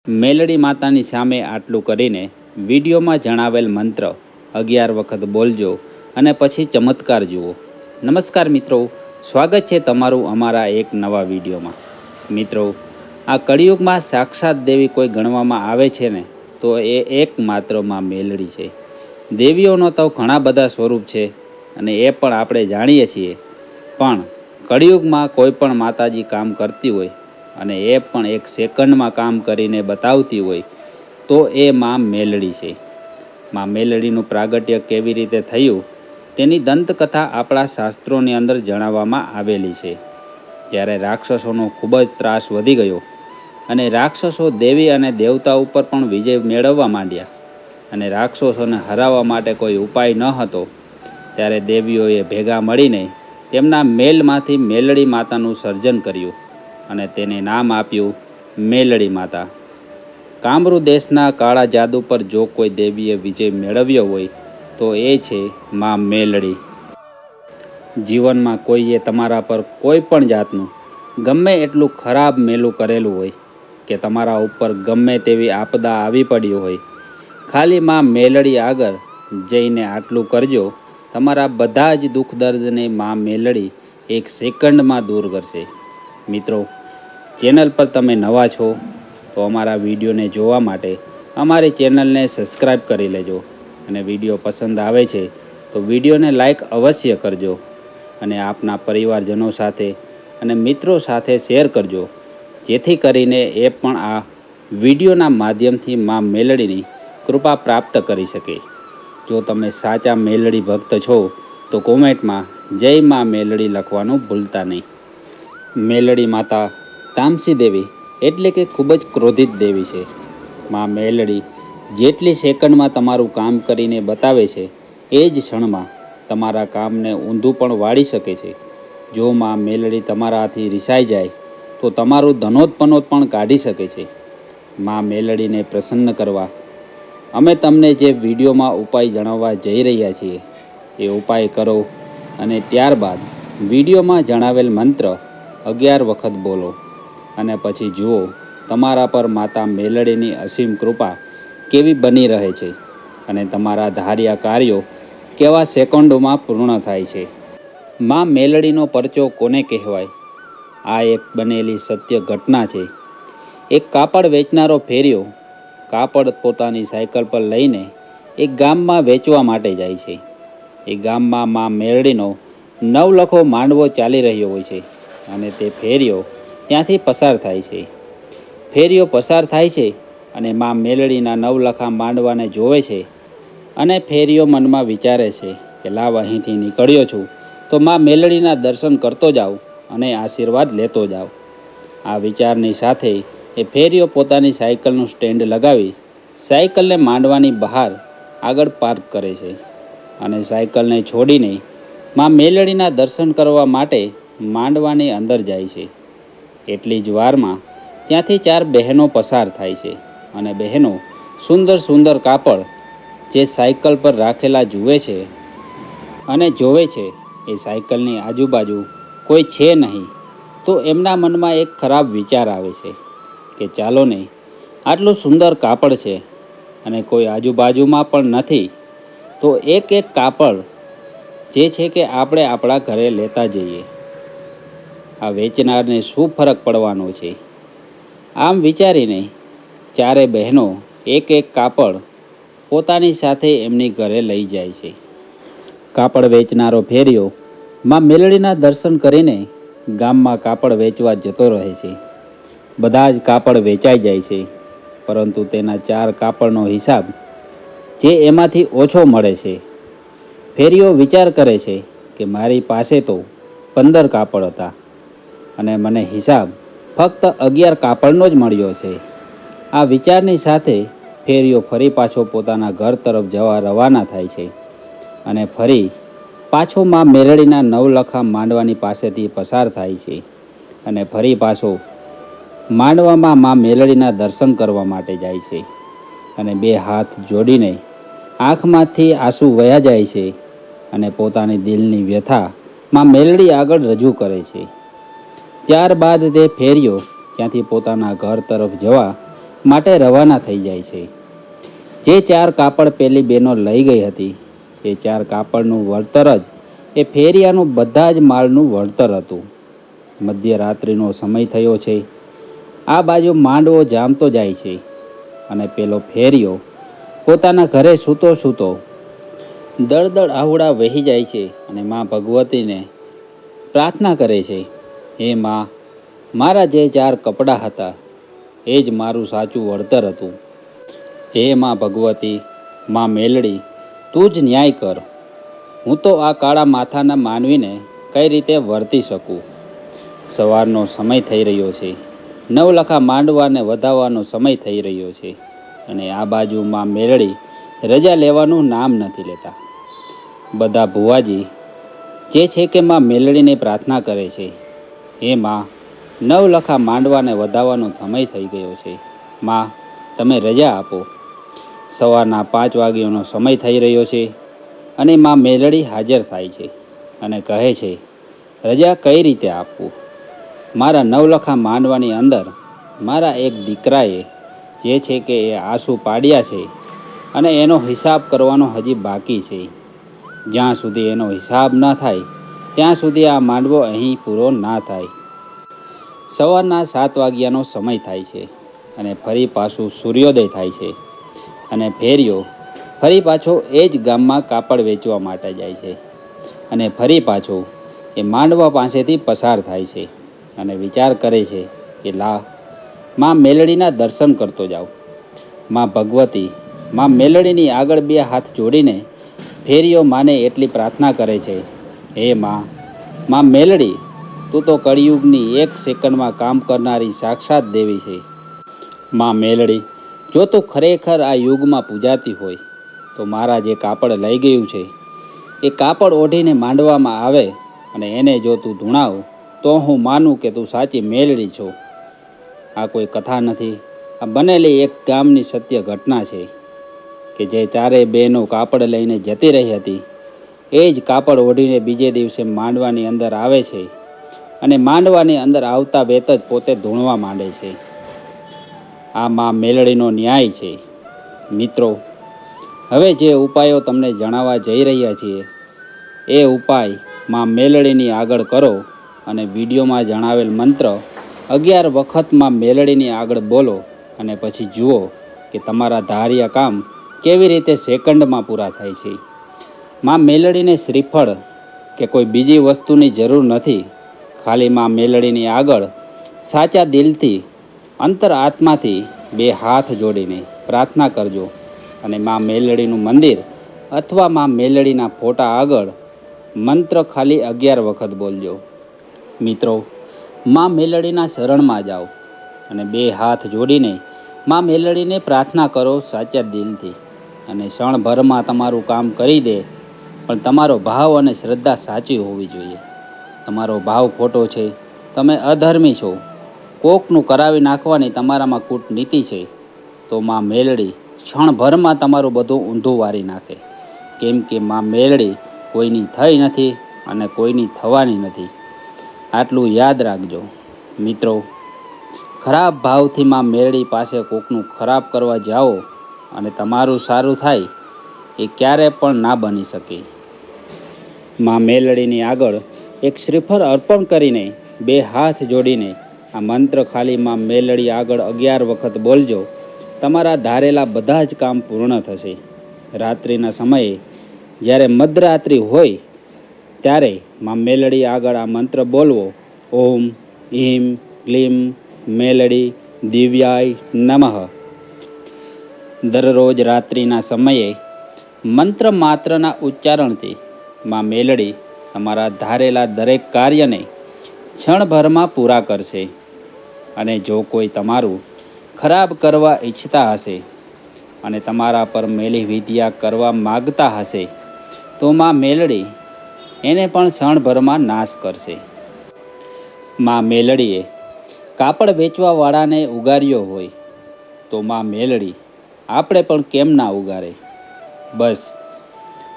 મેલડી માતાની સામે આટલું કરીને વિડીયોમાં જણાવેલ મંત્ર 11 વખત બોલજો અને પછી ચમત્કાર જુઓ. નમસ્કાર મિત્રો, સ્વાગત છે તમારું અમારા એક નવા વિડીયોમાં. મિત્રો, આ કળિયુગમાં સાક્ષાત દેવી કોઈ ગણવામાં આવે છે ને તો એ એકમાત્ર માં મેલડી છે. દેવીઓનો તો ઘણા બધા સ્વરૂપ છે અને એ પણ આપણે જાણીએ છીએ, પણ કળિયુગમાં કોઈ પણ માતાજી કામ કરતી હોય અને એ પણ એક સેકન્ડમાં કામ કરીને બતાવતી હોય તો એ માં મેલડી છે. માં મેલડીનું પ્રાગટ્ય કેવી રીતે થયું તેની દંતકથા આપણા શાસ્ત્રોની અંદર જણાવવામાં આવેલી છે. જ્યારે રાક્ષસોનો ખૂબ જ ત્રાસ વધી ગયો અને રાક્ષસો દેવી અને દેવતા ઉપર પણ વિજય મેળવવા માંડ્યા અને રાક્ષસોને હરાવવા માટે કોઈ ઉપાય ન હતો, ત્યારે દેવીઓએ ભેગા મળીને તેમના મેલમાંથી મેલડી માતાનું સર્જન કર્યું અને તેને નામ આપ્યું મેલડી માતા. કામરૂ દેશના કાળા જાદુ પર જો કોઈ દેવીએ વિજય મેળવ્યો હોય તો એ છે માં મેલડી. જીવનમાં કોઈએ તમારા પર કોઈ પણ જાતનું ગમે એટલું ખરાબ મેલું કરેલું હોય કે તમારા ઉપર ગમે તેવી આપદા આવી પડી હોય, ખાલી માં મેલડી આગળ જઈને આટલું કરજો, તમારા બધા જ દુઃખ દર્દને માં મેલડી એક સેકન્ડમાં દૂર કરશે. મિત્રો, ચેનલ પર તમે નવા છો તો અમારા વિડીયોને જોવા માટે અમારી ચેનલને સબસ્ક્રાઈબ કરી લેજો અને વિડીયો પસંદ આવે છે તો વિડીયોને લાઈક અવશ્ય કરજો અને આપના પરિવારજનો સાથે અને મિત્રો સાથે શેર કરજો, જેથી કરીને એ પણ આ વિડીયોના માધ્યમથી માં મેલડીની કૃપા પ્રાપ્ત કરી શકે. જો તમે સાચા મેલડી ભક્ત છો તો કોમેન્ટમાં જય માં મેલડી લખવાનું ભૂલતા નહીં. મેલડી માતા તામસી દેવી એટલે કે ખૂબ જ ક્રોધિત દેવી છે. માં મેલડી જેટલી સેકન્ડમાં તમારું કામ કરીને બતાવે છે એ જ ક્ષણમાં તમારા કામને ઊંધું પણ વાળી શકે છે. જો માં મેલડી તમારાથી રિસાઈ જાય તો તમારું ધનોત્પનોત પણ કાઢી શકે છે. માં મેલડીને પ્રસન્ન કરવા અમે તમને જે વિડીયોમાં ઉપાય જણાવવા જઈ રહ્યા છીએ એ ઉપાય કરો અને ત્યારબાદ વિડીયોમાં જણાવેલ મંત્ર 11 વખત બોલો અને પછી જુઓ તમારા પર માતા મેલડીની અસીમ કૃપા કેવી બની રહે છે અને તમારા ધાર્યા કાર્યો કેવા સેકન્ડોમાં પૂર્ણ થાય છે. માં મેલડીનો પરચો કોને કહેવાય? આ એક બનેલી સત્ય ઘટના છે. એક કાપડ વેચનારો ફેરિયો કાપડ પોતાની સાયકલ પર લઈને એક ગામમાં વેચવા માટે જાય છે. એ ગામમાં માં મેલડીનો નવલખો માંડવો ચાલી રહ્યો હોય છે અને તે ફેરિયો ત્યાંથી પસાર થાય છે. ફેરિયો પસાર થાય છે અને માં મેલડીના નવલખા માંડવાને જોવે છે અને ફેરિયો મનમાં વિચારે છે કે લાવ, અહીંથી નીકળ્યો છું તો માં મેલડીના દર્શન કરતો જાઉં અને આશીર્વાદ લેતો જાઉં. આ વિચારની સાથે એ ફેરિયો પોતાની સાયકલનું સ્ટેન્ડ લગાવી સાયકલને માંડવાની બહાર આગળ પાર્ક કરે છે અને સાયકલને છોડીને માં મેલડીના દર્શન કરવા માટે માંડવાની અંદર જાય છે. એટલી જ વારમાં ત્યાંથી 4 બહેનો પસાર થાય છે અને બહેનો સુંદર સુંદર કાપડ જે સાયકલ પર રાખેલા જુએ છે અને જોવે છે એ સાયકલની આજુબાજુ કોઈ છે નહીં, તો એમના મનમાં એક ખરાબ વિચાર આવે છે કે ચાલો ને, આટલું સુંદર કાપડ છે અને કોઈ આજુબાજુમાં પણ નથી, તો એક કાપડ જે છે કે આપણે આપણા ઘરે લેતા જઈએ. આ વેચનારને શું ફરક પડવાનો છે? આમ વિચારીને 4 બહેનો એક કાપડ પોતાની સાથે એમની ઘરે લઈ જાય છે. કાપડ વેચનારો ફેરિયો માં મેલડીના દર્શન કરીને ગામમાં કાપડ વેચવા જતો રહે છે. બધા જ કાપડ વેચાઈ જાય છે, પરંતુ તેના 4 કાપડનો હિસાબ જે એમાંથી ઓછો મળે છે. ફેરિયો વિચાર કરે છે કે મારી પાસે તો 15 કાપડ હતા અને મને હિસાબ ફક્ત 11 કાપડનો જ મળ્યો છે. આ વિચારની સાથે ફેરિયો ફરી પાછો પોતાના ઘર તરફ જવા રવાના થાય છે અને ફરી પાછો માં મેલડીના નવલખા માંડવાની પાસેથી પસાર થાય છે અને ફરી પાછો માંડવામાં માં મેલડીના દર્શન કરવા માટે જાય છે અને 2 હાથ જોડીને આંખમાંથી આંસુ વહ્યા જાય છે અને પોતાની દિલની વ્યથા માં મેલડી આગળ રજૂ કરે છે. ત્યારબાદ તે ફેરિયો ત્યાંથી પોતાના ઘર તરફ જવા માટે રવાના થઈ જાય છે. જે 4 કાપડ પેલી બહેનો લઈ ગઈ હતી એ 4 કાપડનું વળતર જ એ ફેરિયાનું બધા જ માલનું વળતર હતું. મધ્યરાત્રિનો સમય થયો છે. આ બાજુ માંડવો જામતો જાય છે અને પેલો ફેરિયો પોતાના ઘરે સૂતો દળદળ આહુડા વહી જાય છે અને મા ભગવતીને પ્રાર્થના કરે છે, હે મા, મારા જે 4 કપડાં હતા એ જ મારું સાચું વળતર હતું. હે મા ભગવતી, મા મેલડી, તું જ ન્યાય કર. હું તો આ કાળા માથાના માનવીને કઈ રીતે વર્તી શકું? સવારનો સમય થઈ રહ્યો છે. 9 લખા માંડવાને વધાવવાનો સમય થઈ રહ્યો છે અને આ બાજુ મા મેલડી રજા લેવાનું નામ નથી લેતા. બધા ભુવાજી જે છે કે મા મેલડીને પ્રાર્થના કરે છે, હે મા, 9 લખા માંડવાને વધાવવાનો સમય થઈ ગયો છે. મા, તમે રજા આપો. સવારના 5 વાગ્યાનો સમય થઈ રહ્યો છે અને મા મેલડી હાજર થાય છે અને કહે છે, રજા કઈ રીતે આપવું? મારા 9 લખા માંડવાની અંદર મારા એક દીકરાએ જે છે કે એ આંસુ પાડ્યા છે અને એનો હિસાબ કરવાનો હજી બાકી છે. જ્યાં સુધી એનો હિસાબ ન થાય ત્યાં સુધી આ માંડવો અહીં પૂરો ના થાય. સવારના 7 વાગ્યાનો સમય થાય છે અને ફરી પાછું સૂર્યોદય થાય છે અને ફેરિયો ફરી પાછો એ જ ગામમાં કાપડ વેચવા માટે જાય છે અને ફરી પાછો એ માંડવા પાસેથી પસાર થાય છે અને વિચાર કરે છે કે મા મેલડીના દર્શન કરતો જાઉં. મા ભગવતી મા મેલડીની આગળ 2 હાથ જોડીને ફેરિયો માને એટલી પ્રાર્થના કરે છે, હે મા મેલડી, તું તો કળિયુગની 1 સેકન્ડમાં કામ કરનારી સાક્ષાત દેવી છે. મા મેલડી, જો તું ખરેખર આ યુગમાં પૂજાતી હોય તો મારા જે કાપડ લઈ ગયું છે એ કાપડ ઓઢીને માંડવામાં આવે અને એને જો તું ધૂણાવ તો હું માનું કે તું સાચી મેલડી છો. આ કોઈ કથા નથી, આ બનેલી એક ગામની સત્ય ઘટના છે કે જે 4 બહેનો કાપડ લઈને જતી રહી હતી એ જ કાપડ ઓઢીને બીજે દિવસે માંડવાની અંદર આવે છે અને માંડવાની અંદર આવતા વેત જ પોતે ધૂણવા માંડે છે. આ મા મેલડીનો ન્યાય છે. મિત્રો, હવે જે ઉપાયો તમને જણાવવા જઈ રહ્યા છીએ એ ઉપાય મા મેલડીની આગળ કરો અને વિડીયોમાં જણાવેલ મંત્ર 11 વખત મા મેલડીની આગળ બોલો અને પછી જુઓ કે તમારા ધાર્યા કામ કેવી રીતે સેકન્ડમાં પૂરા થાય છે. મા મેલડીને શ્રીફળ કે કોઈ બીજી વસ્તુની જરૂર નથી. ખાલી મા મેલડીની આગળ સાચા દિલથી, અંતર આત્માથી 2 હાથ જોડીને પ્રાર્થના કરજો અને મા મેલડીનું મંદિર અથવા મા મેલડીના ફોટા આગળ મંત્ર ખાલી 11 વખત બોલજો. મિત્રો, મા મેલડીના શરણમાં જાઓ અને 2 હાથ જોડીને મા મેલડીને પ્રાર્થના કરો સાચા દિલથી અને ક્ષણભરમાં તમારું કામ કરી દે. પણ તમારો ભાવ અને શ્રદ્ધા સાચી હોવી જોઈએ. તમારો ભાવ ખોટો છે, તમે અધર્મી છો, કોકનું કરાવી નાખવાની તમારામાં કૂટનીતિ છે, તો મા મેલડી ક્ષણભરમાં તમારું બધું ઊંધું વારી નાખે. કેમ કે મા મેલડી કોઈની થઈ નથી અને કોઈની થવાની નથી. આટલું યાદ રાખજો. મિત્રો, ખરાબ ભાવથી મા મેલડી પાસે કોકનું ખરાબ કરવા જાઓ અને તમારું સારું થાય એ ક્યારે પણ ના બની શકે. મા મેલડીની આગળ એક શ્રીફળ અર્પણ કરીને 2 હાથ જોડીને આ મંત્ર ખાલી મા મેલડી આગળ 11 વખત બોલજો. તમારા ધારેલા બધા જ કામ પૂર્ણ થશે. રાત્રિના સમયે જ્યારે મધરાત્રિ હોય ત્યારે મા મેલડી આગળ આ મંત્ર બોલવો, ઓમ ઈમ ક્લીમ મેલડી દિવ્યાય નમઃ. દરરોજ રાત્રિના સમયે મંત્ર માત્રના ઉચ્ચારણથી મા મેલડી તમારા ધારેલા દરેક કાર્યને ક્ષણભરમાં પૂરા કરશે. અને જો કોઈ તમારું ખરાબ કરવા ઈચ્છતા હશે અને તમારા પર મેલી વિદ્યા કરવા માગતા હશે તો મા મેલડી એને પણ ક્ષણભરમાં નાશ કરશે. મા મેલડીએ કાપડ વેચવાવાળાને ઉગાર્યો હોય તો મા મેલડી આપણે પણ કેમ ના ઉગારે? બસ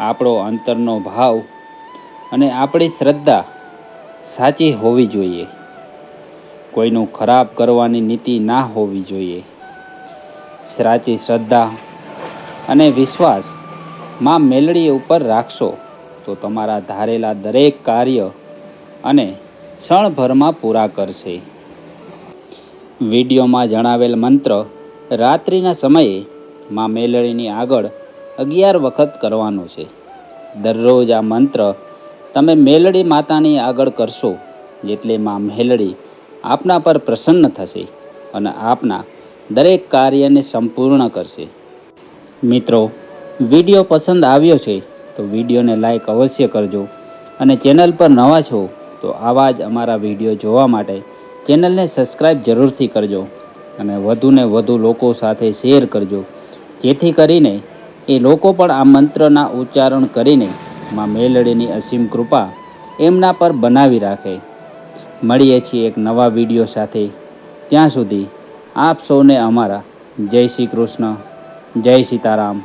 આપણો અંતરનો ભાવ અને આપણી શ્રદ્ધા સાચી હોવી જોઈએ. કોઈનું ખરાબ કરવાની નીતિ ના હોવી જોઈએ. સાચી શ્રદ્ધા અને વિશ્વાસ માં મેલડી ઉપર રાખશો તો તમારા ધારેલા દરેક કાર્ય અને ક્ષણભરમાં પૂરા કરશે. વિડીયોમાં જણાવેલ મંત્ર રાત્રિના સમયે માં મેલડીની આગળ 11 વખત કરવાનો છે. દરરોજ આ મંત્ર તમે મેલડી માતાની આગળ કરશો એટલે માં મેલડી આપના પર પ્રસન્ન થશે અને આપના દરેક કાર્યને સંપૂર્ણ કરશે. મિત્રો, વિડીયો પસંદ આવ્યો છે તો વિડીયોને લાઈક અવશ્ય કરજો અને ચેનલ પર નવા છો તો આવા જ અમારા વિડીયો જોવા માટે ચેનલને સબસ્ક્રાઈબ જરૂરથી કરજો અને વધુને વધુ લોકો સાથે શેર કરજો, જેથી કરીને એ લોકો પણ આ મંત્રના ઉચ્ચારણ કરીને માં મેલડીની અસીમ કૃપા એમના પર બનાવી રાખે. મળીએ છીએ એક નવા વિડીયો સાથે. ત્યાં સુધી આપ સૌને અમારા જય શ્રી કૃષ્ણ, જય સીતારામ.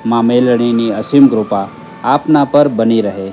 માં મેલડીની અસીમ કૃપા આપના પર બની રહે.